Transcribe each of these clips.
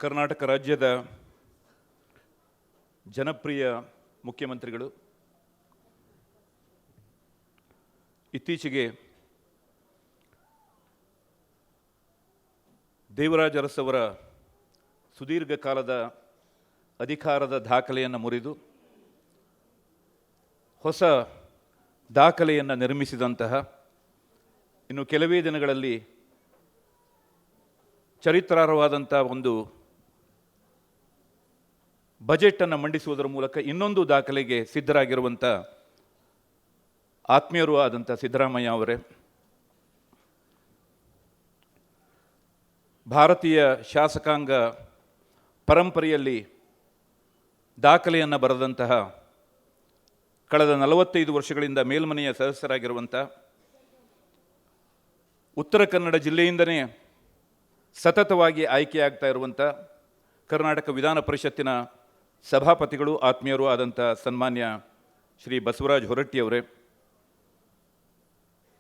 ಕರ್ನಾಟಕ ರಾಜ್ಯದ ಜನಪ್ರಿಯ ಮುಖ್ಯಮಂತ್ರಿಗಳು ಇತ್ತೀಚೆಗೆ ದೇವರಾಜ ಅರಸವರ ಸುದೀರ್ಘ ಕಾಲದ ಅಧಿಕಾರದ ದಾಖಲೆಯನ್ನು ಮುರಿದು ಹೊಸ ದಾಖಲೆಯನ್ನು ನಿರ್ಮಿಸಿದಂತಹ ಇನ್ನು ಕೆಲವೇ ದಿನಗಳಲ್ಲಿ ಚರಿತ್ರಾರ್ಹವಾದಂಥ ಒಂದು ಬಜೆಟನ್ನು ಮಂಡಿಸುವುದರ ಮೂಲಕ ಇನ್ನೊಂದು ದಾಖಲೆಗೆ ಸಿದ್ಧರಾಗಿರುವಂಥ ಆತ್ಮೀಯರೂ ಆದಂಥ ಸಿದ್ದರಾಮಯ್ಯ ಅವರೇ, ಭಾರತೀಯ ಶಾಸಕಾಂಗ ಪರಂಪರೆಯಲ್ಲಿ ದಾಖಲೆಯನ್ನು ಬರೆದಂತಹ ಕಳೆದ 45 ವರ್ಷಗಳಿಂದ ಮೇಲ್ಮನೆಯ ಸದಸ್ಯರಾಗಿರುವಂಥ ಉತ್ತರ ಕನ್ನಡ ಜಿಲ್ಲೆಯಿಂದಲೇ ಸತತವಾಗಿ ಆಯ್ಕೆಯಾಗ್ತಾ ಇರುವಂಥ ಕರ್ನಾಟಕ ವಿಧಾನ ಪರಿಷತ್ತಿನ ಸಭಾಪತಿಗಳು ಆತ್ಮೀಯರೂ ಆದಂಥ ಸನ್ಮಾನ್ಯ ಶ್ರೀ ಬಸವರಾಜ ಹೊರಟ್ಟಿಯವರೇ,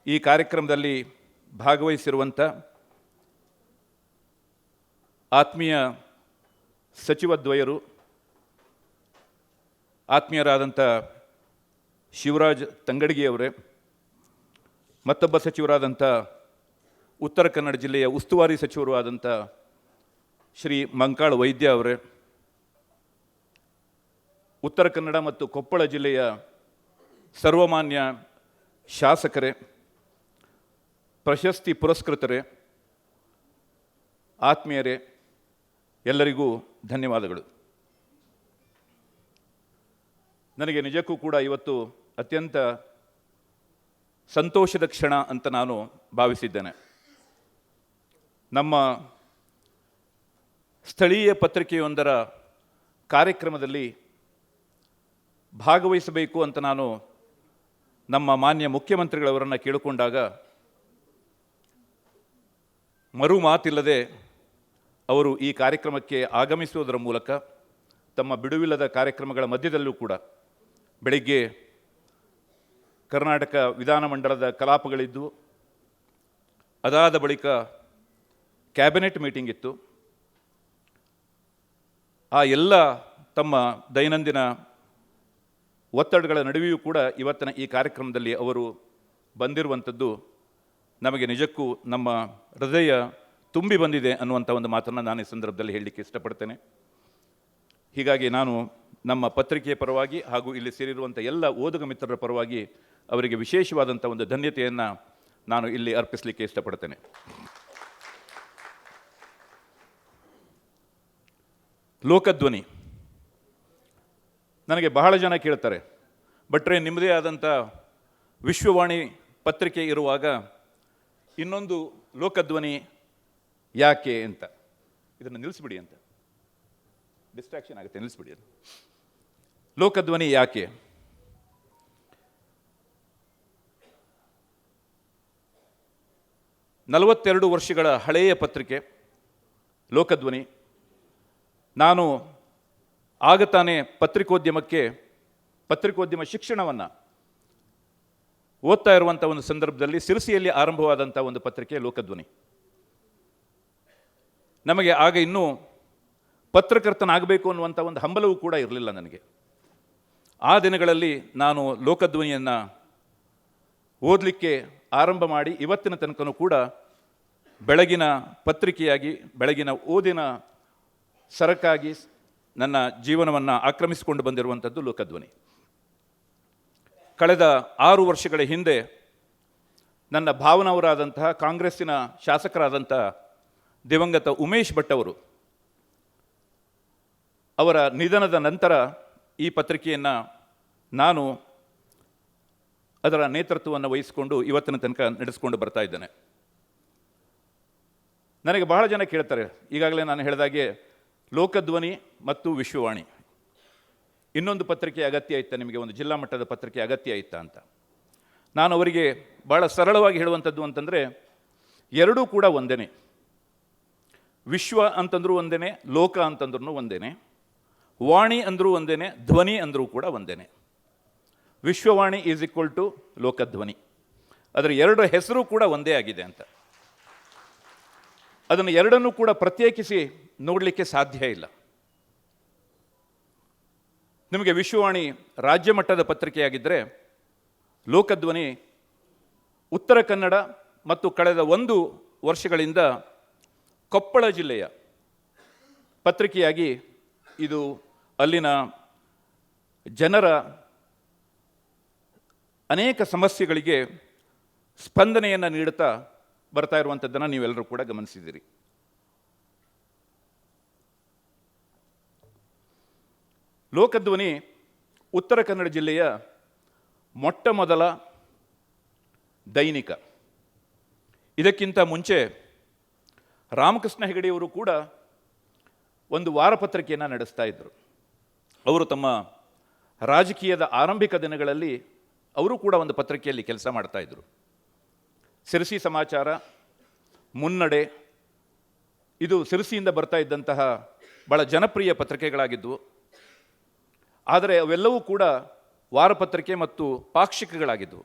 ಈ ಕಾರ್ಯಕ್ರಮದಲ್ಲಿ ಭಾಗವಹಿಸಿರುವಂಥ ಆತ್ಮೀಯ ಸಚಿವದ್ವಯರು, ಆತ್ಮೀಯರಾದಂಥ ಶಿವರಾಜ್ ತಂಗಡಗಿಯವರೇ, ಮತ್ತೊಬ್ಬ ಸಚಿವರಾದಂಥ ಉತ್ತರ ಕನ್ನಡ ಜಿಲ್ಲೆಯ ಉಸ್ತುವಾರಿ ಸಚಿವರು ಆದಂಥ ಶ್ರೀ ಮಂಕಾಳ ವೈದ್ಯ ಅವರೇ, ಉತ್ತರ ಕನ್ನಡ ಮತ್ತು ಕೊಪ್ಪಳ ಜಿಲ್ಲೆಯ ಸರ್ವಮಾನ್ಯ ಶಾಸಕರೇ, ಪ್ರಶಸ್ತಿ ಪುರಸ್ಕೃತರೇ, ಆತ್ಮೀಯರೇ, ಎಲ್ಲರಿಗೂ ಧನ್ಯವಾದಗಳು. ನನಗೆ ನಿಜಕ್ಕೂ ಕೂಡ ಇವತ್ತು ಅತ್ಯಂತ ಸಂತೋಷದ ಕ್ಷಣ ಅಂತ ನಾನು ಭಾವಿಸಿದ್ದೇನೆ. ನಮ್ಮ ಸ್ಥಳೀಯ ಪತ್ರಿಕೆಯೊಂದರ ಕಾರ್ಯಕ್ರಮದಲ್ಲಿ ಭಾಗವಹಿಸಬೇಕು ಅಂತ ನಾನು ನಮ್ಮ ಮಾನ್ಯ ಮುಖ್ಯಮಂತ್ರಿಗಳವರನ್ನು ಕೇಳಿಕೊಂಡಾಗ ಮರು ಮಾತಿಲ್ಲದೆ ಅವರು ಈ ಕಾರ್ಯಕ್ರಮಕ್ಕೆ ಆಗಮಿಸುವುದರ ಮೂಲಕ ತಮ್ಮ ಬಿಡುವಿಲ್ಲದ ಕಾರ್ಯಕ್ರಮಗಳ ಮಧ್ಯದಲ್ಲೂ ಕೂಡ ಬೆಳಿಗ್ಗೆ ಕರ್ನಾಟಕ ವಿಧಾನಮಂಡಲದ ಕಲಾಪಗಳಿದ್ದು, ಅದಾದ ಬಳಿಕ ಕ್ಯಾಬಿನೆಟ್ ಮೀಟಿಂಗ್ ಇತ್ತು. ಆ ಎಲ್ಲ ತಮ್ಮ ದೈನಂದಿನ ಒತ್ತಡಗಳ ನಡುವೆಯೂ ಕೂಡ ಇವತ್ತಿನ ಈ ಕಾರ್ಯಕ್ರಮದಲ್ಲಿ ಅವರು ಬಂದಿರುವಂಥದ್ದು ನಮಗೆ ನಿಜಕ್ಕೂ ನಮ್ಮ ಹೃದಯ ತುಂಬಿ ಬಂದಿದೆ ಅನ್ನುವಂಥ ಒಂದು ಮಾತನ್ನು ನಾನು ಈ ಸಂದರ್ಭದಲ್ಲಿ ಹೇಳಲಿಕ್ಕೆ ಇಷ್ಟಪಡ್ತೇನೆ. ಹೀಗಾಗಿ ನಾನು ನಮ್ಮ ಪತ್ರಿಕೆಯ ಪರವಾಗಿ ಹಾಗೂ ಇಲ್ಲಿ ಸೇರಿರುವಂಥ ಎಲ್ಲ ಓದುಗ ಮಿತ್ರರ ಪರವಾಗಿ ಅವರಿಗೆ ವಿಶೇಷವಾದಂಥ ಒಂದು ಧನ್ಯತೆಯನ್ನು ನಾನು ಇಲ್ಲಿ ಅರ್ಪಿಸಲಿಕ್ಕೆ ಇಷ್ಟಪಡ್ತೇನೆ. ಲೋಕಧ್ವನಿ ನನಗೆ ಬಹಳ ಜನ ಕೇಳ್ತಾರೆ, ಭಟ್ರೆ ನಿಮ್ಮದೇ ಆದಂಥ ವಿಶ್ವವಾಣಿ ಪತ್ರಿಕೆ ಇರುವಾಗ ಇನ್ನೊಂದು ಲೋಕಧ್ವನಿ ಯಾಕೆ ಅಂತ. ಇದನ್ನು ನಿಲ್ಲಿಸ್ಬಿಡಿ ಅಂತ, ಡಿಸ್ಟ್ರಾಕ್ಷನ್ ಆಗುತ್ತೆ, ನಿಲ್ಲಿಸ್ಬಿಡಿ. ಅದು ಲೋಕಧ್ವನಿ ಯಾಕೆ? ನಲವತ್ತೆರಡು ವರ್ಷಗಳ ಹಳೆಯ ಪತ್ರಿಕೆ ಲೋಕಧ್ವನಿ. ನಾನು ಆಗ ತಾನೇ ಪತ್ರಿಕೋದ್ಯಮ ಶಿಕ್ಷಣವನ್ನು ಓದ್ತಾ ಇರುವಂಥ ಒಂದು ಸಂದರ್ಭದಲ್ಲಿ ಸಿರಸಿಯಲ್ಲಿ ಆರಂಭವಾದಂಥ ಒಂದು ಪತ್ರಿಕೆ ಲೋಕಧ್ವನಿ. ನಮಗೆ ಆಗ ಇನ್ನೂ ಪತ್ರಕರ್ತನಾಗಬೇಕು ಅನ್ನುವಂಥ ಒಂದು ಹಂಬಲವೂ ಕೂಡ ಇರಲಿಲ್ಲ ನನಗೆ. ಆ ದಿನಗಳಲ್ಲಿ ನಾನು ಲೋಕಧ್ವನಿಯನ್ನು ಓದಲಿಕ್ಕೆ ಆರಂಭ ಮಾಡಿ ಇವತ್ತಿನ ತನಕನೂ ಕೂಡ ಬೆಳಗಿನ ಪತ್ರಿಕೆಯಾಗಿ, ಬೆಳಗಿನ ಓದಿನ ಸರಕಾಗಿ ನನ್ನ ಜೀವನವನ್ನು ಆಕ್ರಮಿಸಿಕೊಂಡು ಬಂದಿರುವಂಥದ್ದು ಲೋಕಧ್ವನಿ. ಕಳೆದ 6 ವರ್ಷಗಳ ಹಿಂದೆ ನನ್ನ ಭಾವನವರಾದಂತಹ ಕಾಂಗ್ರೆಸ್ಸಿನ ಶಾಸಕರಾದಂಥ ದಿವಂಗತ ಉಮೇಶ್ ಭಟ್ ಅವರ ನಿಧನದ ನಂತರ ಈ ಪತ್ರಿಕೆಯನ್ನು ನಾನು ಅದರ ನೇತೃತ್ವವನ್ನು ವಹಿಸಿಕೊಂಡು ಇವತ್ತಿನ ತನಕ ನಡೆಸಿಕೊಂಡು ಬರ್ತಾ ಇದ್ದೇನೆ. ನನಗೆ ಬಹಳ ಜನ ಕೇಳ್ತಾರೆ, ಈಗಾಗಲೇ ನಾನು ಹೇಳಿದಾಗೆ ಲೋಕಧ್ವನಿ ಮತ್ತು ವಿಶ್ವವಾಣಿ ಇನ್ನೊಂದು ಪತ್ರಿಕೆ ಅಗತ್ಯ ಇತ್ತ, ನಿಮಗೆ ಒಂದು ಜಿಲ್ಲಾ ಮಟ್ಟದ ಪತ್ರಿಕೆ ಅಗತ್ಯ ಇತ್ತ ಅಂತ. ನಾನು ಅವರಿಗೆ ಭಾಳ ಸರಳವಾಗಿ ಹೇಳುವಂಥದ್ದು ಅಂತಂದರೆ, ಎರಡೂ ಕೂಡ ಒಂದೇ. ವಿಶ್ವ ಅಂತಂದ್ರೂ ಒಂದೇ, ಲೋಕ ಅಂತಂದ್ರೂ ಒಂದೇ, ವಾಣಿ ಅಂದರೂ ಒಂದೇ, ಧ್ವನಿ ಅಂದರೂ ಕೂಡ ಒಂದೇ. Vishwavani is equal to Lokadhwani. ಅದರ ಎರಡು ಹೆಸರು ಕೂಡ ಒಂದೇ ಆಗಿದೆ ಅಂತ. ಅದನ್ನು ಎರಡನ್ನೂ ಕೂಡ ಪ್ರತ್ಯೇಕಿಸಿ ನೋಡಲಿಕ್ಕೆ ಸಾಧ್ಯ ಇಲ್ಲ. ನಿಮಗೆ ವಿಶ್ವವಾಣಿ ರಾಜ್ಯ ಮಟ್ಟದ ಪತ್ರಿಕೆಯಾಗಿದ್ದರೆ, ಲೋಕಧ್ವನಿ ಉತ್ತರ ಕನ್ನಡ ಮತ್ತು ಕಳೆದ 1 ವರ್ಷಗಳಿಂದ ಕೊಪ್ಪಳ ಜಿಲ್ಲೆಯ ಪತ್ರಿಕೆಯಾಗಿ ಇದು ಅಲ್ಲಿನ ಜನರ ಅನೇಕ ಸಮಸ್ಯೆಗಳಿಗೆ ಸ್ಪಂದನೆಯನ್ನು ನೀಡುತ್ತಾ ಬರ್ತಾ ಇರುವಂಥದ್ದನ್ನು ನೀವೆಲ್ಲರೂ ಕೂಡ ಗಮನಿಸಿದ್ದೀರಿ. ಲೋಕಧ್ವನಿ ಉತ್ತರ ಕನ್ನಡ ಜಿಲ್ಲೆಯ ಮೊಟ್ಟ ಮೊದಲ ದೈನಿಕ. ಇದಕ್ಕಿಂತ ಮುಂಚೆ ರಾಮಕೃಷ್ಣ ಹೆಗಡೆಯವರು ಕೂಡ ಒಂದು ವಾರಪತ್ರಿಕೆಯನ್ನು ನಡೆಸ್ತಾ ಇದ್ದರು. ಅವರು ತಮ್ಮ ರಾಜಕೀಯದ ಆರಂಭಿಕ ದಿನಗಳಲ್ಲಿ ಅವರು ಕೂಡ ಒಂದು ಪತ್ರಿಕೆಯಲ್ಲಿ ಕೆಲಸ ಮಾಡ್ತಾ ಇದ್ದರು. ಸಿರಸಿ ಸಮಾಚಾರ, ಮುನ್ನಡೆ, ಇದು ಸಿರಸಿಯಿಂದ ಬರ್ತಾ ಇದ್ದಂತಹ ಬಹಳ ಜನಪ್ರಿಯ ಪತ್ರಿಕೆಗಳಾಗಿದ್ದವು. ಆದರೆ ಅವೆಲ್ಲವೂ ಕೂಡ ವಾರಪತ್ರಿಕೆ ಮತ್ತು ಪಾಕ್ಷಿಕಗಳಾಗಿದ್ದವು.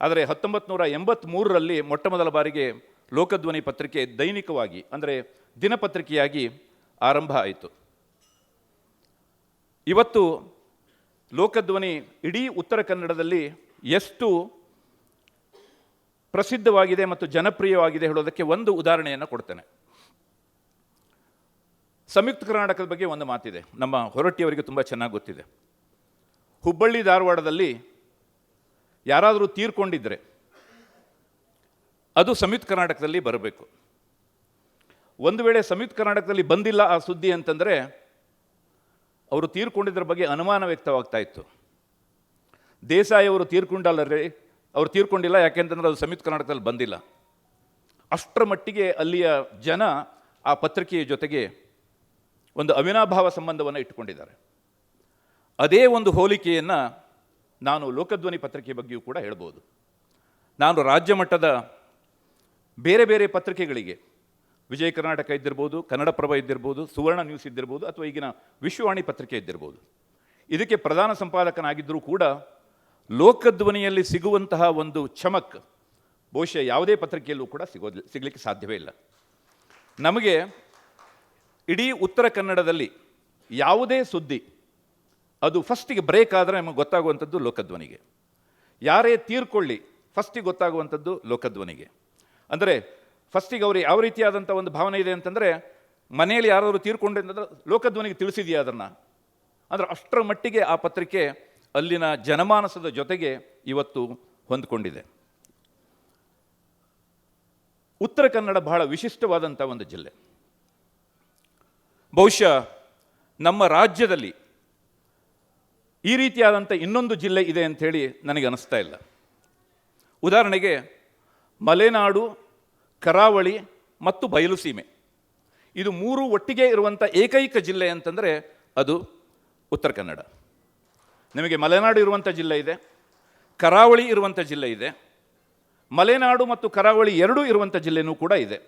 ಆದರೆ 1983ರಲ್ಲಿ ಮೊಟ್ಟ ಮೊದಲ ಬಾರಿಗೆ ಲೋಕಧ್ವನಿ ಪತ್ರಿಕೆ ದೈನಿಕವಾಗಿ, ಅಂದರೆ ದಿನಪತ್ರಿಕೆಯಾಗಿ ಆರಂಭ ಆಯಿತು. ಇವತ್ತು ಲೋಕಧ್ವನಿ ಇಡೀ ಉತ್ತರ ಕನ್ನಡದಲ್ಲಿ ಎಷ್ಟು ಪ್ರಸಿದ್ಧವಾಗಿದೆ ಮತ್ತು ಜನಪ್ರಿಯವಾಗಿದೆ ಹೇಳೋದಕ್ಕೆ ಒಂದು ಉದಾಹರಣೆಯನ್ನು ಕೊಡ್ತೇನೆ. ಸಂಯುಕ್ತ ಕರ್ನಾಟಕದ ಬಗ್ಗೆ ಒಂದು ಮಾತಿದೆ, ನಮ್ಮ ಹೊರಟ್ಟಿಯವರಿಗೆ ತುಂಬ ಚೆನ್ನಾಗಿ ಗೊತ್ತಿದೆ. ಹುಬ್ಬಳ್ಳಿ ಧಾರವಾಡದಲ್ಲಿ ಯಾರಾದರೂ ತೀರ್ಕೊಂಡಿದ್ದರೆ ಅದು ಸಂಯುಕ್ತ ಕರ್ನಾಟಕದಲ್ಲಿ ಬರಬೇಕು. ಒಂದು ವೇಳೆ ಸಂಯುಕ್ತ ಕರ್ನಾಟಕದಲ್ಲಿ ಬಂದಿಲ್ಲ ಆ ಸುದ್ದಿ ಅಂತಂದರೆ ಅವರು ತೀರ್ಕೊಂಡಿದ್ದರ ಬಗ್ಗೆ ಅನುಮಾನ ವ್ಯಕ್ತವಾಗ್ತಾ ಇತ್ತು. ದೇಸಾಯಿ ಅವರು ತೀರ್ಕೊಂಡಲ್ಲರೇ, ಅವರು ತೀರ್ಕೊಂಡಿಲ್ಲ ಯಾಕೆಂತಂದ್ರೆ ಅದು ಸಂಯುಕ್ತ ಕರ್ನಾಟಕದಲ್ಲಿ ಬಂದಿಲ್ಲ. ಅಷ್ಟರ ಮಟ್ಟಿಗೆ ಅಲ್ಲಿಯ ಜನ ಆ ಪತ್ರಿಕೆಯ ಜೊತೆಗೆ ಒಂದು ಅವಿನಾಭಾವ ಸಂಬಂಧವನ್ನು ಇಟ್ಟುಕೊಂಡಿದ್ದಾರೆ. ಅದೇ ಒಂದು ಹೋಲಿಕೆಯನ್ನು ನಾನು ಲೋಕಧ್ವನಿ ಪತ್ರಿಕೆ ಬಗ್ಗೆಯೂ ಕೂಡ ಹೇಳ್ಬೋದು. ನಾನು ರಾಜ್ಯ ಮಟ್ಟದ ಬೇರೆ ಬೇರೆ ಪತ್ರಿಕೆಗಳಿಗೆ, ವಿಜಯ ಕರ್ನಾಟಕ ಇದ್ದಿರ್ಬೋದು, ಕನ್ನಡಪ್ರಭ ಇದ್ದಿರ್ಬೋದು, ಸುವರ್ಣ ನ್ಯೂಸ್ ಇದ್ದಿರ್ಬೋದು, ಅಥವಾ ಈಗಿನ ವಿಶ್ವವಾಣಿ ಪತ್ರಿಕೆ ಇದ್ದಿರ್ಬೋದು, ಇದಕ್ಕೆ ಪ್ರಧಾನ ಸಂಪಾದಕನಾಗಿದ್ದರೂ ಕೂಡ ಲೋಕಧ್ವನಿಯಲ್ಲಿ ಸಿಗುವಂತಹ ಒಂದು ಚಮಕ್ ಬಹುಶಃ ಯಾವುದೇ ಪತ್ರಿಕೆಯಲ್ಲೂ ಕೂಡ ಸಿಗಲಿಕ್ಕೆ ಸಾಧ್ಯವೇ ಇಲ್ಲ. ನಮಗೆ ಇಡೀ ಉತ್ತರ ಕನ್ನಡದಲ್ಲಿ ಯಾವುದೇ ಸುದ್ದಿ ಅದು ಫಸ್ಟಿಗೆ ಬ್ರೇಕ್ ಆದರೆ ನಮಗೆ ಗೊತ್ತಾಗುವಂಥದ್ದು ಲೋಕಧ್ವನಿಗೆ. ಯಾರೇ ತೀರ್ಕೊಳ್ಳಿ ಫಸ್ಟಿಗೆ ಗೊತ್ತಾಗುವಂಥದ್ದು ಲೋಕಧ್ವನಿಗೆ. ಅಂದರೆ ಫಸ್ಟಿಗೆ ಅವರು ಯಾವ ರೀತಿಯಾದಂಥ ಒಂದು ಭಾವನೆ ಇದೆ ಅಂತಂದರೆ, ಮನೆಯಲ್ಲಿ ಯಾರಾದರೂ ತೀರ್ಕೊಂಡೆ ಅಂತಂದ್ರೆ ಲೋಕಧ್ವನಿಗೆ ತಿಳಿಸಿದೆಯಾ ಅದನ್ನು, ಅಂದರೆ ಅಷ್ಟರ ಮಟ್ಟಿಗೆ ಆ ಪತ್ರಿಕೆ ಅಲ್ಲಿನ ಜನಮಾನಸದ ಜೊತೆಗೆ ಇವತ್ತು ಹೊಂದಿಕೊಂಡಿದೆ. ಉತ್ತರ ಕನ್ನಡ ಬಹಳ ವಿಶಿಷ್ಟವಾದಂಥ ಒಂದು ಜಿಲ್ಲೆ. ಬಹುಶಃ ನಮ್ಮ ರಾಜ್ಯದಲ್ಲಿ ಈ ರೀತಿಯಾದಂಥ ಇನ್ನೊಂದು ಜಿಲ್ಲೆ ಇದೆ ಅಂಥೇಳಿ ನನಗೆ ಅನಿಸ್ತಾ ಇಲ್ಲ. ಉದಾಹರಣೆಗೆ ಮಲೆನಾಡು, ಕರಾವಳಿ ಮತ್ತು ಬಯಲುಸೀಮೆ, ಇದು 3 ಒಟ್ಟಿಗೆ ಇರುವಂಥ ಏಕೈಕ ಜಿಲ್ಲೆ ಅಂತಂದರೆ ಅದು ಉತ್ತರ ಕನ್ನಡ. ನಿಮಗೆ ಮಲೆನಾಡು ಇರುವಂಥ ಜಿಲ್ಲೆ ಇದೆ, ಕರಾವಳಿ ಇರುವಂಥ ಜಿಲ್ಲೆ ಇದೆ, ಮಲೆನಾಡು ಮತ್ತು ಕರಾವಳಿ ಎರಡೂ ಇರುವಂಥ ಜಿಲ್ಲೆನೂ ಕೂಡ ಇದೆ.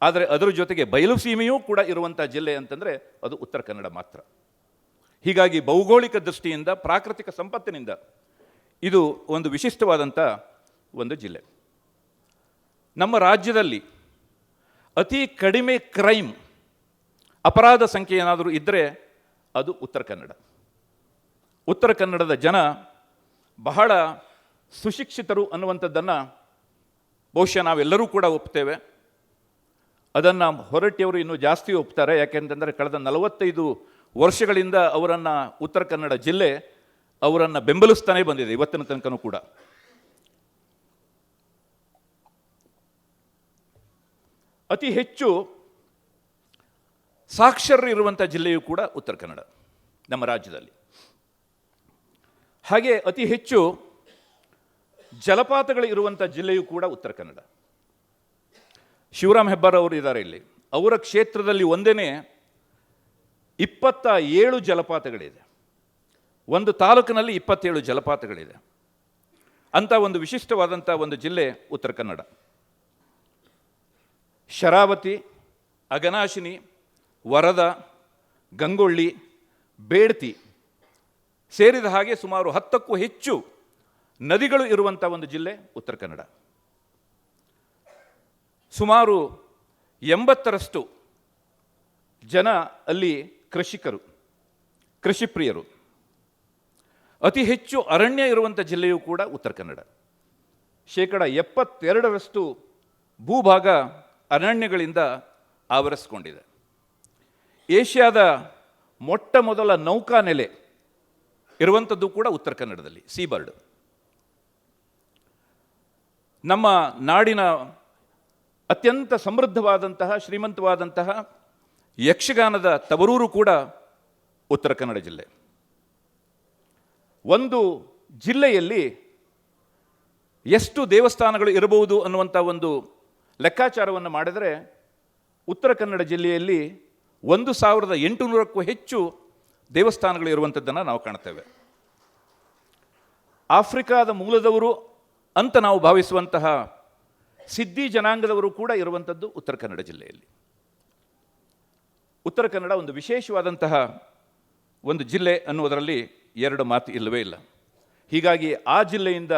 ಆದರೆ ಅದರ ಜೊತೆಗೆ ಬಯಲುಸೀಮೆಯೂ ಕೂಡ ಇರುವಂಥ ಜಿಲ್ಲೆ ಅಂತಂದರೆ ಅದು ಉತ್ತರ ಕನ್ನಡ ಮಾತ್ರ. ಹೀಗಾಗಿ ಭೌಗೋಳಿಕ ದೃಷ್ಟಿಯಿಂದ, ಪ್ರಾಕೃತಿಕ ಸಂಪತ್ತಿನಿಂದ ಇದು ಒಂದು ವಿಶಿಷ್ಟವಾದಂಥ ಒಂದು ಜಿಲ್ಲೆ. ನಮ್ಮ ರಾಜ್ಯದಲ್ಲಿ ಅತಿ ಕಡಿಮೆ ಕ್ರೈಮ್, ಅಪರಾಧ ಸಂಖ್ಯೆ ಏನಾದರೂ ಇದ್ದರೆ ಅದು ಉತ್ತರ ಕನ್ನಡ. ಉತ್ತರ ಕನ್ನಡದ ಜನ ಬಹಳ ಸುಶಿಕ್ಷಿತರು ಅನ್ನುವಂಥದ್ದನ್ನು ಬಹುಶಃ ನಾವೆಲ್ಲರೂ ಕೂಡ ಒಪ್ತೇವೆ. ಅದನ್ನು ಹೊರಟ್ಟಿಯವರು ಇನ್ನೂ ಜಾಸ್ತಿ ಒಪ್ತಾರೆ. ಯಾಕೆಂತಂದರೆ ಕಳೆದ 45 ವರ್ಷಗಳಿಂದ ಅವರನ್ನು ಉತ್ತರ ಕನ್ನಡ ಜಿಲ್ಲೆ ಅವರನ್ನು ಬೆಂಬಲಿಸ್ತಾನೆ ಬಂದಿದೆ ಇವತ್ತಿನ ತನಕನೂ ಕೂಡ. ಅತಿ ಹೆಚ್ಚು ಸಾಕ್ಷರರು ಇರುವಂಥ ಜಿಲ್ಲೆಯೂ ಕೂಡ ಉತ್ತರ ಕನ್ನಡ ನಮ್ಮ ರಾಜ್ಯದಲ್ಲಿ. ಹಾಗೆ ಅತಿ ಹೆಚ್ಚು ಜಲಪಾತಗಳು ಇರುವಂಥ ಜಿಲ್ಲೆಯೂ ಕೂಡ ಉತ್ತರ ಕನ್ನಡ. ಶಿವರಾಮ್ ಹೆಬ್ಬಾರ್ ಅವರು ಇದ್ದಾರೆ ಇಲ್ಲಿ, ಅವರ ಕ್ಷೇತ್ರದಲ್ಲಿ ಒಂದೇನೆ 27 ಜಲಪಾತಗಳಿದೆ. ಒಂದು ತಾಲೂಕಿನಲ್ಲಿ 27 ಜಲಪಾತಗಳಿದೆ. ಅಂಥ ಒಂದು ವಿಶಿಷ್ಟವಾದಂಥ ಒಂದು ಜಿಲ್ಲೆ ಉತ್ತರ ಕನ್ನಡ. ಶರಾವತಿ, ಅಘನಾಶಿನಿ, ವರದ, ಗಂಗೊಳ್ಳಿ, ಬೇಡ್ತಿ ಸೇರಿದ ಹಾಗೆ ಸುಮಾರು 10ಕ್ಕೂ ಹೆಚ್ಚು ನದಿಗಳು ಇರುವಂಥ ಒಂದು ಜಿಲ್ಲೆ ಉತ್ತರ ಕನ್ನಡ. ಸುಮಾರು 80ರಷ್ಟು ಜನ ಅಲ್ಲಿ ಕೃಷಿಕರು, ಕೃಷಿಪ್ರಿಯರು. ಅತಿ ಹೆಚ್ಚು ಅರಣ್ಯ ಇರುವಂಥ ಜಿಲ್ಲೆಯೂ ಕೂಡ ಉತ್ತರ ಕನ್ನಡ. 72% ಭೂಭಾಗ ಅರಣ್ಯಗಳಿಂದ ಆವರಿಸಿಕೊಂಡಿದೆ. ಏಷ್ಯಾದ ಮೊಟ್ಟ ಮೊದಲ ನೌಕಾನೆಲೆ ಇರುವಂಥದ್ದು ಕೂಡ ಉತ್ತರ ಕನ್ನಡದಲ್ಲಿ, ಸೀಬರ್ಡ್. ನಮ್ಮ ನಾಡಿನ ಅತ್ಯಂತ ಸಮೃದ್ಧವಾದಂತಹ, ಶ್ರೀಮಂತವಾದಂತಹ ಯಕ್ಷಗಾನದ ತವರೂರು ಕೂಡ ಉತ್ತರ ಕನ್ನಡ ಜಿಲ್ಲೆ. ಒಂದು ಜಿಲ್ಲೆಯಲ್ಲಿ ಎಷ್ಟು ದೇವಸ್ಥಾನಗಳು ಇರಬಹುದು ಅನ್ನುವಂಥ ಒಂದು ಲೆಕ್ಕಾಚಾರವನ್ನು ಮಾಡಿದರೆ ಉತ್ತರ ಕನ್ನಡ ಜಿಲ್ಲೆಯಲ್ಲಿ 1800ಕ್ಕೂ ಹೆಚ್ಚು ದೇವಸ್ಥಾನಗಳು ಇರುವಂಥದ್ದನ್ನು ನಾವು ಕಾಣ್ತೇವೆ. ಆಫ್ರಿಕಾದ ಮೂಲದವರು ಅಂತ ನಾವು ಭಾವಿಸುವಂತಹ ಸಿದ್ಧಿ ಜನಾಂಗದವರು ಕೂಡ ಇರುವಂಥದ್ದು ಉತ್ತರ ಕನ್ನಡ ಜಿಲ್ಲೆಯಲ್ಲಿ. ಉತ್ತರ ಕನ್ನಡ ಒಂದು ವಿಶೇಷವಾದಂತಹ ಒಂದು ಜಿಲ್ಲೆ ಅನ್ನುವುದರಲ್ಲಿ ಎರಡು ಮಾತು ಇಲ್ಲವೇ ಇಲ್ಲ. ಹೀಗಾಗಿ ಆ ಜಿಲ್ಲೆಯಿಂದ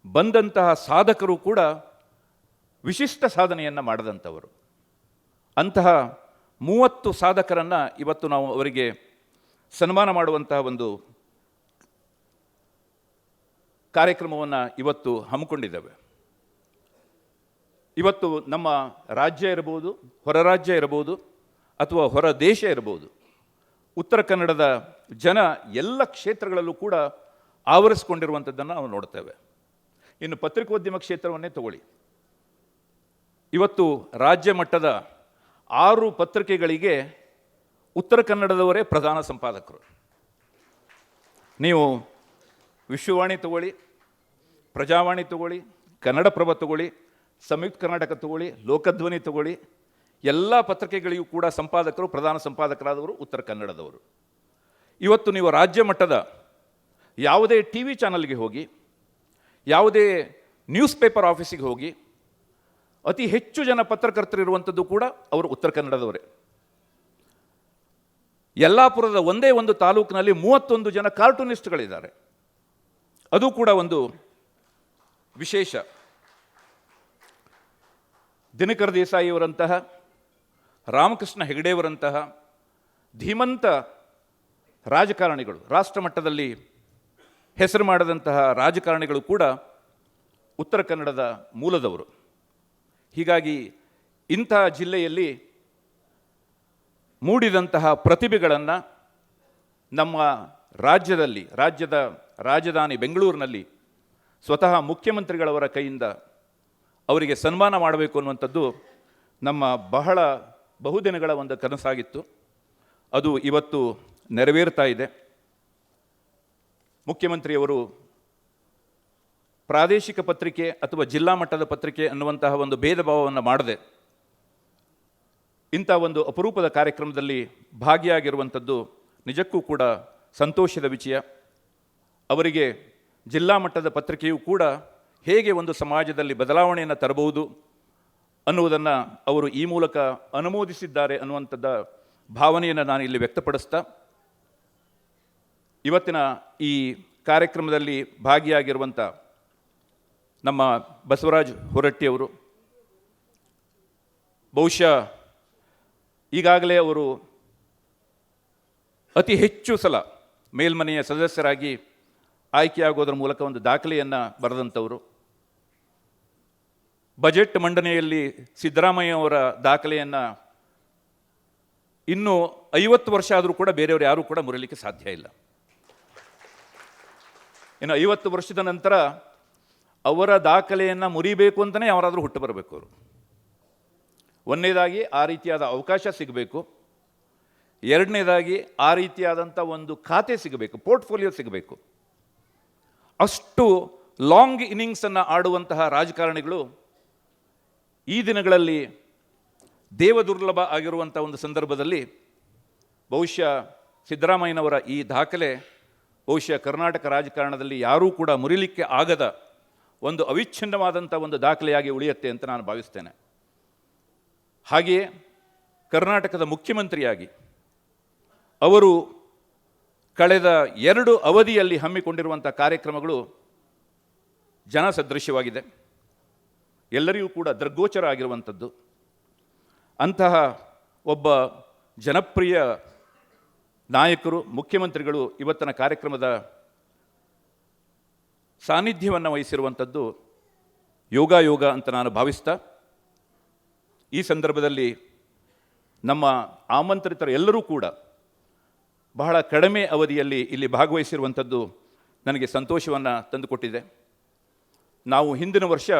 ಬಂದಂತಹ ಸಾಧಕರು ಕೂಡ ವಿಶಿಷ್ಟ ಸಾಧನೆಯನ್ನು ಮಾಡಿದಂಥವರು. ಅಂತಹ 30 ಸಾಧಕರನ್ನು ಇವತ್ತು ನಾವು ಅವರಿಗೆ ಸನ್ಮಾನ ಮಾಡುವಂತಹ ಒಂದು ಕಾರ್ಯಕ್ರಮವನ್ನು ಇವತ್ತು ಹಮ್ಮಿಕೊಂಡಿದ್ದೇವೆ. ಇವತ್ತು ನಮ್ಮ ರಾಜ್ಯ ಇರಬಹುದು, ಹೊರ ರಾಜ್ಯ ಇರಬಹುದು, ಅಥವಾ ಹೊರ ದೇಶ ಇರಬಹುದು, ಉತ್ತರ ಕನ್ನಡದ ಜನ ಎಲ್ಲ ಕ್ಷೇತ್ರಗಳಲ್ಲೂ ಕೂಡ ಆವರಿಸಿಕೊಂಡಿರುವಂಥದ್ದನ್ನು ನಾವು ನೋಡ್ತೇವೆ. ಇನ್ನು ಪತ್ರಿಕೋದ್ಯಮ ಕ್ಷೇತ್ರವನ್ನೇ ತಗೊಳ್ಳಿ. ಇವತ್ತು ರಾಜ್ಯ ಮಟ್ಟದ 6 ಪತ್ರಿಕೆಗಳಿಗೆ ಉತ್ತರ ಕನ್ನಡದವರೇ ಪ್ರಧಾನ ಸಂಪಾದಕರು. ನೀವು ವಿಶ್ವವಾಣಿ ತಗೊಳ್ಳಿ, ಪ್ರಜಾವಾಣಿ ತಗೊಳ್ಳಿ, ಕನ್ನಡಪ್ರಭ ತಗೊಳ್ಳಿ, ಸಂಯುಕ್ತ ಕರ್ನಾಟಕ ತಗೊಳ್ಳಿ, ಲೋಕಧ್ವನಿ ತಗೊಳ್ಳಿ, ಎಲ್ಲ ಪತ್ರಿಕೆಗಳಿಗೂ ಕೂಡ ಸಂಪಾದಕರು, ಪ್ರಧಾನ ಸಂಪಾದಕರಾದವರು ಉತ್ತರ ಕನ್ನಡದವರು. ಇವತ್ತು ನೀವು ರಾಜ್ಯ ಮಟ್ಟದ ಯಾವುದೇ ಟಿ ವಿ ಚಾನಲ್ಗೆ ಹೋಗಿ, ಯಾವುದೇ ನ್ಯೂಸ್ ಪೇಪರ್ ಆಫೀಸಿಗೆ ಹೋಗಿ, ಅತಿ ಹೆಚ್ಚು ಜನ ಪತ್ರಕರ್ತರಿರುವಂಥದ್ದು ಕೂಡ ಅವರು ಉತ್ತರ ಕನ್ನಡದವರೇ. ಯಲ್ಲಾಪುರದ ಒಂದೇ ಒಂದು ತಾಲೂಕಿನಲ್ಲಿ 31 ಜನ ಕಾರ್ಟೂನಿಸ್ಟ್ಗಳಿದ್ದಾರೆ. ಅದು ಕೂಡ ಒಂದು ವಿಶೇಷ. ದಿನಕರ ದೇಸಾಯಿಯವರಂತಹ, ರಾಮಕೃಷ್ಣ ಹೆಗಡೆಯವರಂತಹ ಧೀಮಂತ ರಾಜಕಾರಣಿಗಳು, ರಾಷ್ಟ್ರ ಮಟ್ಟದಲ್ಲಿ ಹೆಸರು ಮಾಡದಂತಹ ರಾಜಕಾರಣಿಗಳು ಕೂಡ ಉತ್ತರ ಕನ್ನಡದ ಮೂಲದವರು. ಹೀಗಾಗಿ ಇಂತಹ ಜಿಲ್ಲೆಯಲ್ಲಿ ಮೂಡಿದಂತಹ ಪ್ರತಿಭೆಗಳನ್ನು ನಮ್ಮ ರಾಜ್ಯದಲ್ಲಿ, ರಾಜ್ಯದ ರಾಜಧಾನಿ ಬೆಂಗಳೂರಿನಲ್ಲಿ ಸ್ವತಃ ಮುಖ್ಯಮಂತ್ರಿಗಳವರ ಕೈಯಿಂದ ಅವರಿಗೆ ಸನ್ಮಾನ ಮಾಡಬೇಕು ಅನ್ನುವಂಥದ್ದು ನಮ್ಮ ಬಹುದಿನಗಳ ಒಂದು ಕನಸಾಗಿತ್ತು. ಅದು ಇವತ್ತು ನೆರವೇರ್ತಾ ಇದೆ. ಮುಖ್ಯಮಂತ್ರಿಯವರು ಪ್ರಾದೇಶಿಕ ಪತ್ರಿಕೆ ಅಥವಾ ಜಿಲ್ಲಾ ಮಟ್ಟದ ಪತ್ರಿಕೆ ಅನ್ನುವಂತಹ ಒಂದು ಭೇದ ಭಾವವನ್ನು ಮಾಡದೆ ಇಂಥ ಒಂದು ಅಪರೂಪದ ಕಾರ್ಯಕ್ರಮದಲ್ಲಿ ಭಾಗಿಯಾಗಿರುವಂಥದ್ದು ನಿಜಕ್ಕೂ ಕೂಡ ಸಂತೋಷದ ವಿಷಯ. ಅವರಿಗೆ ಜಿಲ್ಲಾ ಮಟ್ಟದ ಪತ್ರಿಕೆಯೂ ಕೂಡ ಹೇಗೆ ಒಂದು ಸಮಾಜದಲ್ಲಿ ಬದಲಾವಣೆಯನ್ನು ತರಬಹುದು ಅನ್ನುವುದನ್ನು ಅವರು ಈ ಮೂಲಕ ಅನುಮೋದಿಸಿದ್ದಾರೆ ಅನ್ನುವಂಥದ್ದ ಭಾವನೆಯನ್ನು ನಾನು ಇಲ್ಲಿ ವ್ಯಕ್ತಪಡಿಸ್ತಾ, ಇವತ್ತಿನ ಈ ಕಾರ್ಯಕ್ರಮದಲ್ಲಿ ಭಾಗಿಯಾಗಿರುವಂಥ ನಮ್ಮ ಬಸವರಾಜ್ ಹೊರಟ್ಟಿಯವರು, ಬಹುಶಃ ಈಗಾಗಲೇ ಅವರು ಅತಿ ಹೆಚ್ಚು ಸಲ ಮೇಲ್ಮನೆಯ ಸದಸ್ಯರಾಗಿ ಆಯ್ಕೆಯಾಗೋದ್ರ ಮೂಲಕ ಒಂದು ದಾಖಲೆಯನ್ನು ಬರೆದಂಥವರು. ಬಜೆಟ್ ಮಂಡನೆಯಲ್ಲಿ ಸಿದ್ದರಾಮಯ್ಯ ಅವರ ದಾಖಲೆಯನ್ನು ಇನ್ನೂ 50 ವರ್ಷ ಆದರೂ ಕೂಡ ಬೇರೆಯವರು ಯಾರೂ ಕೂಡ ಮುರಿಲಿಕ್ಕೆ ಸಾಧ್ಯ ಇಲ್ಲ. ಇನ್ನು 50 ವರ್ಷದ ನಂತರ ಅವರ ದಾಖಲೆಯನ್ನು ಮುರಿಬೇಕು ಅಂತಲೇ ಯಾರಾದರೂ ಹುಟ್ಟು ಬರಬೇಕು. ಅವರು ಒಂದನೇದಾಗಿ ಆ ರೀತಿಯಾದ ಅವಕಾಶ ಸಿಗಬೇಕು, ಎರಡನೇದಾಗಿ ಆ ರೀತಿಯಾದಂಥ ಒಂದು ಖಾತೆ ಸಿಗಬೇಕು, ಪೋರ್ಟ್ಫೋಲಿಯೋ ಸಿಗಬೇಕು. ಅಷ್ಟು ಲಾಂಗ್ ಇನ್ನಿಂಗ್ಸನ್ನು ಆಡುವಂತಹ ರಾಜಕಾರಣಿಗಳು ಈ ದಿನಗಳಲ್ಲಿ ದೇವದುರ್ಲಭ ಆಗಿರುವಂಥ ಒಂದು ಸಂದರ್ಭದಲ್ಲಿ ಬಹುಶಃ ಸಿದ್ದರಾಮಯ್ಯನವರ ಈ ದಾಖಲೆ ಬಹುಶಃ ಕರ್ನಾಟಕ ರಾಜಕಾರಣದಲ್ಲಿ ಯಾರೂ ಕೂಡ ಮುರಿಲಿಕ್ಕೆ ಆಗದ ಒಂದು ಅವಿಚ್ಛಿನ್ನವಾದಂಥ ಒಂದು ದಾಖಲೆಯಾಗಿ ಉಳಿಯುತ್ತೆ ಅಂತ ನಾನು ಭಾವಿಸ್ತೇನೆ. ಹಾಗೆಯೇ ಕರ್ನಾಟಕದ ಮುಖ್ಯಮಂತ್ರಿಯಾಗಿ ಅವರು ಕಳೆದ 2 ಅವಧಿಯಲ್ಲಿ ಹಮ್ಮಿಕೊಂಡಿರುವಂಥ ಕಾರ್ಯಕ್ರಮಗಳು ಜನಸದೃಶ್ಯವಾಗಿದೆ, ಎಲ್ಲರಿಗೂ ಕೂಡ ದೃಗ್ಗೋಚರ ಆಗಿರುವಂಥದ್ದು. ಅಂತಹ ಒಬ್ಬ ಜನಪ್ರಿಯ ನಾಯಕರು, ಮುಖ್ಯಮಂತ್ರಿಗಳು ಇವತ್ತಿನ ಕಾರ್ಯಕ್ರಮದ ಸಾನ್ನಿಧ್ಯವನ್ನು ವಹಿಸಿರುವಂಥದ್ದು ಯೋಗ ಅಂತ ನಾನು ಭಾವಿಸ್ತಾ, ಈ ಸಂದರ್ಭದಲ್ಲಿ ನಮ್ಮ ಆಮಂತ್ರಿತರ ಎಲ್ಲರೂ ಕೂಡ ಬಹಳ ಕಡಿಮೆ ಅವಧಿಯಲ್ಲಿ ಇಲ್ಲಿ ಭಾಗವಹಿಸಿರುವಂಥದ್ದು ನನಗೆ ಸಂತೋಷವನ್ನು ತಂದುಕೊಟ್ಟಿದೆ. ನಾವು ಹಿಂದಿನ ವರ್ಷ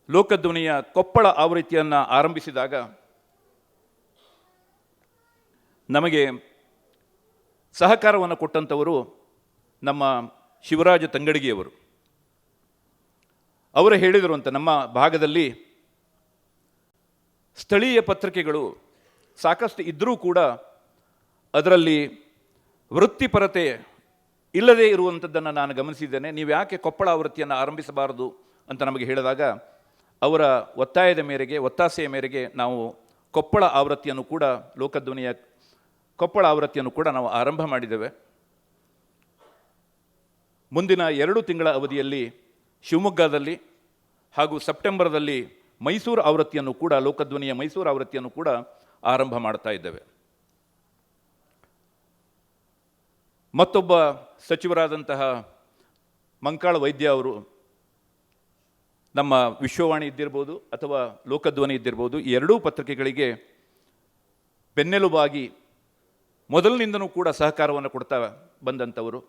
ಲೋಕಧ್ವನಿಯ ಕೊಪ್ಪಳ ಆವೃತ್ತಿಯನ್ನು ಆರಂಭಿಸಿದಾಗ ನಮಗೆ ಸಹಕಾರವನ್ನು ಕೊಟ್ಟಂಥವರು ನಮ್ಮ ಶಿವರಾಜ ತಂಗಡಗಿಯವರು. ಅವರು ಹೇಳಿದರು ಅಂತ, ನಮ್ಮ ಭಾಗದಲ್ಲಿ ಸ್ಥಳೀಯ ಪತ್ರಿಕೆಗಳು ಸಾಕಷ್ಟು ಇದ್ದರೂ ಕೂಡ ಅದರಲ್ಲಿ ವೃತ್ತಿಪರತೆ ಇಲ್ಲದೇ ಇರುವಂಥದ್ದನ್ನು ನಾನು ಗಮನಿಸಿದ್ದೇನೆ. ನೀವು ಯಾಕೆ ಕೊಪ್ಪಳ ಆವೃತ್ತಿಯನ್ನು ಆರಂಭಿಸಬಾರದು ಅಂತ ನಮಗೆ ಹೇಳಿದಾಗ, ಅವರ ಒತ್ತಾಸೆಯ ಮೇರೆಗೆ ನಾವು ಕೊಪ್ಪಳ ಆವೃತ್ತಿಯನ್ನು ಕೂಡ, ಲೋಕಧ್ವನಿಯ ಕೊಪ್ಪಳ ಆವೃತ್ತಿಯನ್ನು ಕೂಡ ನಾವು ಆರಂಭ ಮಾಡಿದ್ದೇವೆ. ಮುಂದಿನ 2 ತಿಂಗಳ ಅವಧಿಯಲ್ಲಿ ಶಿವಮೊಗ್ಗದಲ್ಲಿ ಹಾಗೂ ಸೆಪ್ಟೆಂಬರ್ದಲ್ಲಿ ಮೈಸೂರು ಆವೃತ್ತಿಯನ್ನು ಕೂಡ, ಲೋಕಧ್ವನಿಯ ಮೈಸೂರು ಆವೃತ್ತಿಯನ್ನು ಕೂಡ ಆರಂಭ ಮಾಡ್ತಾ ಇದ್ದೇವೆ. ಮತ್ತೊಬ್ಬ ಸಚಿವರಾದಂತಹ ಮಂಕಾಳ ವೈದ್ಯ ಅವರು ನಮ್ಮ ವಿಶ್ವವಾಣಿ ಇದ್ದಿರ್ಬೋದು ಅಥವಾ ಲೋಕಧ್ವನಿ ಇದ್ದಿರ್ಬೋದು, ಈ ಎರಡೂ ಪತ್ರಿಕೆಗಳಿಗೆ ಬೆನ್ನೆಲುಬಾಗಿ ಮೊದಲಿನಿಂದನೂ ಕೂಡ ಸಹಕಾರವನ್ನು ಕೊಡ್ತಾ ಬಂದಂಥವರು.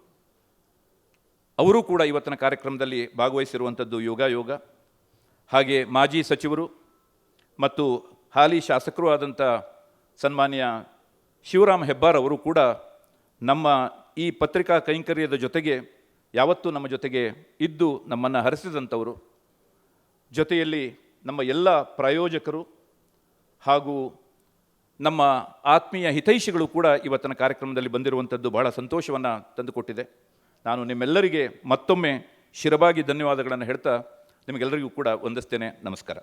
ಅವರು ಕೂಡ ಇವತ್ತಿನ ಕಾರ್ಯಕ್ರಮದಲ್ಲಿ ಭಾಗವಹಿಸಿರುವಂಥದ್ದು ಯೋಗ. ಹಾಗೆ ಮಾಜಿ ಸಚಿವರು ಮತ್ತು ಹಾಲಿ ಶಾಸಕರೂ ಆದಂಥ ಸನ್ಮಾನ್ಯ ಶಿವರಾಮ ಹೆಬ್ಬಾರ್ ಅವರು ಕೂಡ ನಮ್ಮ ಈ ಪತ್ರಿಕಾ ಕೈಂಕರ್ಯದ ಜೊತೆಗೆ ಯಾವತ್ತೂ ನಮ್ಮ ಜೊತೆಗೆ ಇದ್ದು ನಮ್ಮನ್ನು ಹರಸಿದಂಥವರು. ಜೊತೆಯಲ್ಲಿ ನಮ್ಮ ಎಲ್ಲ ಪ್ರಾಯೋಜಕರು ಹಾಗೂ ನಮ್ಮ ಆತ್ಮೀಯ ಹಿತೈಷಿಗಳು ಕೂಡ ಇವತ್ತಿನ ಕಾರ್ಯಕ್ರಮದಲ್ಲಿ ಬಂದಿರುವಂಥದ್ದು ಬಹಳ ಸಂತೋಷವನ್ನು ತಂದುಕೊಟ್ಟಿದೆ. ನಾನು ನಿಮ್ಮೆಲ್ಲರಿಗೆ ಮತ್ತೊಮ್ಮೆ ಶಿರವಾಗಿ ಧನ್ಯವಾದಗಳನ್ನು ಹೇಳ್ತಾ ನಿಮಗೆಲ್ಲರಿಗೂ ಕೂಡ ವಂದಿಸ್ತೇನೆ. ನಮಸ್ಕಾರ.